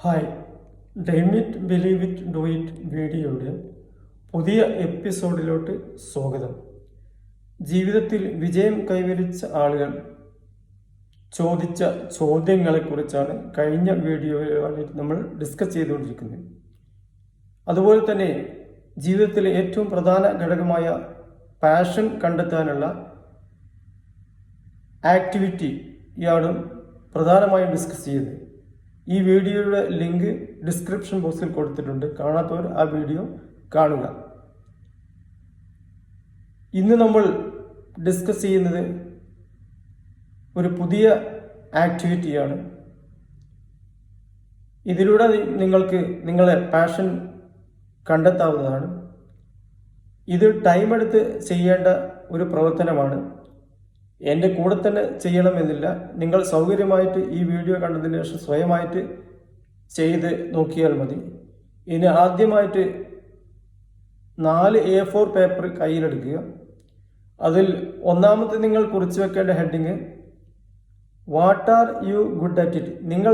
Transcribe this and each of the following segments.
Hi, dream it believe it do it വീഡിയോയുടെ പുതിയ എപ്പിസോഡിലോട്ട് സ്വാഗതം. ജീവിതത്തിൽ വിജയം കൈവരിച്ച ആളുകൾ ചോദിച്ച ചോദ്യങ്ങളെക്കുറിച്ചാണ് കഴിഞ്ഞ വീഡിയോയിൽ നമ്മൾ ഡിസ്കസ് ചെയ്തുകൊണ്ടിരിക്കുന്നത്. അതുപോലെ തന്നെ ജീവിതത്തിലെ ഏറ്റവും പ്രധാന ഘടകമായ പാഷൻ കണ്ടെത്താനുള്ള ആക്ടിവിറ്റിയാണ് പ്രധാനമായും ഡിസ്കസ് ചെയ്യുന്നത്. ഈ വീഡിയോയുടെ ലിങ്ക് ഡിസ്ക്രിപ്ഷൻ ബോക്സിൽ കൊടുത്തിട്ടുണ്ട്. കാണാത്തവർ ആ വീഡിയോ കാണുക. ഇന്ന് നമ്മൾ ഡിസ്കസ് ചെയ്യുന്നത് ഒരു പുതിയ ആക്ടിവിറ്റിയാണ്. ഇതിലൂടെ നിങ്ങൾക്ക് നിങ്ങളെ പാഷൻ കണ്ടെത്താവുന്നതാണ്. ഇത് ടൈം എടുത്ത് ചെയ്യേണ്ട ഒരു പ്രവർത്തനമാണ്. എൻ്റെ കൂടെ തന്നെ ചെയ്യണമെന്നില്ല. നിങ്ങൾ സൗകര്യമായിട്ട് ഈ വീഡിയോ കണ്ടതിന് ശേഷം സ്വയമായിട്ട് ചെയ്ത് നോക്കിയാൽ മതി. ഇനി ആദ്യമായിട്ട് 4 A4 പേപ്പർ കയ്യിലെടുക്കുക. അതിൽ ഒന്നാമത്തെ നിങ്ങൾ കുറിച്ച് വെക്കേണ്ട heading what are you good at it. നിങ്ങൾ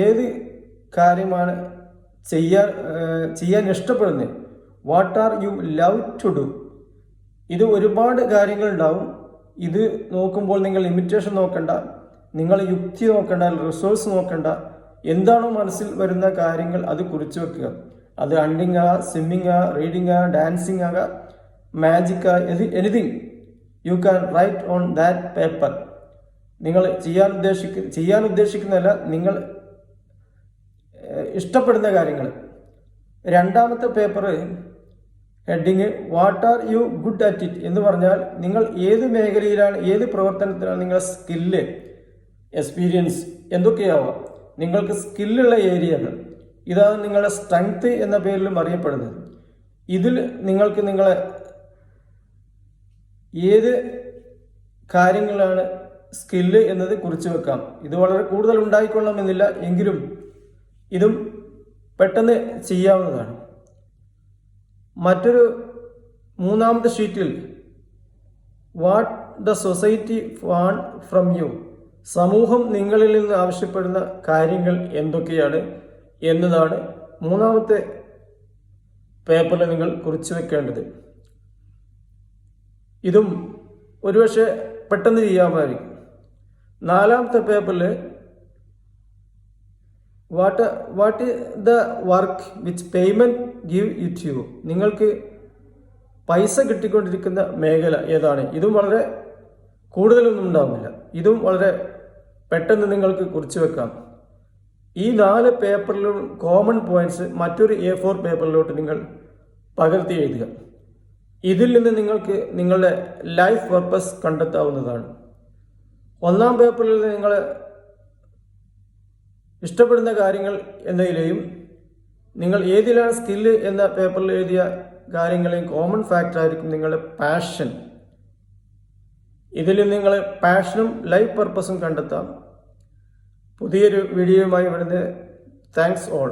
ഏത് കാര്യമാണ് ചെയ്യാൻ ഇഷ്ടപ്പെടുന്നത്. What are you love to do. ഇത് ഒരുപാട് കാര്യങ്ങളുണ്ടാവും. ഇത് നോക്കുമ്പോൾ നിങ്ങൾ ലിമിറ്റേഷൻ നോക്കണ്ട, നിങ്ങൾ യുക്തി നോക്കണ്ട, റിസോഴ്സ് നോക്കണ്ട. എന്താണോ മനസ്സിൽ വരുന്ന കാര്യങ്ങൾ അത് കുറിച്ച് വെക്കുക. അത് ഹണ്ടിങ് ആകാം, സ്വിമ്മിങ് ആകാം, റീഡിങ് ആകാം, ഡാൻസിങ് ആകാം, മാജിക് ആകാം, anything you can write on that paper. നിങ്ങൾ ചെയ്യാൻ ഉദ്ദേശിക്കുന്നതല്ല, നിങ്ങൾ ഇഷ്ടപ്പെടുന്ന കാര്യങ്ങൾ. രണ്ടാമത്തെ paper heading what are you good at it എന്ന് പറഞ്ഞാൽ നിങ്ങൾ ഏത് മേഖലയിലാണ്, ഏത് പ്രവർത്തനത്തിലാണ് നിങ്ങളുടെ സ്കില്ല്, എക്സ്പീരിയൻസ് എന്തൊക്കെയാവാം. നിങ്ങൾക്ക് സ്കില്ലുള്ള ഏരിയകൾ, ഇതാണ് നിങ്ങളുടെ സ്ട്രെങ്ത് എന്ന പേരിലും അറിയപ്പെടുന്നത്. ഇതിൽ നിങ്ങൾക്ക് നിങ്ങളെ ഏത് കാര്യങ്ങളാണ് സ്കില്ല് എന്നത് കുറിച്ച് വെക്കാം. ഇത് വളരെ കൂടുതൽ ഉണ്ടായിക്കൊള്ളണമെന്നില്ല, എങ്കിലും ഇതും പെട്ടെന്ന് ചെയ്യാവുന്നതാണ്. മറ്റൊരു മൂന്നാമത്തെ ഷീറ്റിൽ what the society want from you. സമൂഹം നിങ്ങളിൽ നിന്ന് ആവശ്യപ്പെടുന്ന കാര്യങ്ങൾ എന്തൊക്കെയാണ് എന്നതാണ് മൂന്നാമത്തെ പേപ്പറിൽ നിങ്ങൾ കുറിച്ച് വെക്കേണ്ടത്. ഇതും ഒരുപക്ഷെ പെട്ടെന്ന് ചെയ്യാമായിരിക്കും. നാലാമത്തെ പേപ്പറിൽ what the work which payment give it you. നിങ്ങൾക്ക് പൈസ കിട്ടിക്കൊണ്ടിരിക്കുന്ന മേഖല ഏതാണ്. ഇതും വളരെ കൂടുതലൊന്നും ഉണ്ടാവില്ല. ഇതും വളരെ പെട്ടെന്ന് നിങ്ങൾക്ക് കുറിച്ച് വെക്കാം. ഈ 4 പേപ്പറിലും കോമൺ പോയിന്റ്സ് മറ്റൊരു A4 പേപ്പറിലോട്ട് നിങ്ങൾ പകർത്തി എഴുതുക. ഇതിൽ നിന്ന് നിങ്ങൾക്ക് നിങ്ങളുടെ ലൈഫ് പർപ്പസ് കണ്ടെത്താവുന്നതാണ്. ഒന്നാം പേപ്പറിൽ നിങ്ങൾ ഇഷ്ടപ്പെടുന്ന കാര്യങ്ങൾ എന്നതിലെയും നിങ്ങൾ ഏതിലാണ് സ്കില്ല് എന്ന പേപ്പറിൽ എഴുതിയ കാര്യങ്ങളെയും കോമൺ ഫാക്ടർ ആയിരിക്കും നിങ്ങളുടെ പാഷൻ. ഇതിൽ നിങ്ങൾ പാഷനും ലൈഫ് പർപ്പസും കണ്ടെത്താം. പുതിയൊരു വീഡിയോയുമായി വരുന്നത്. Thanks all.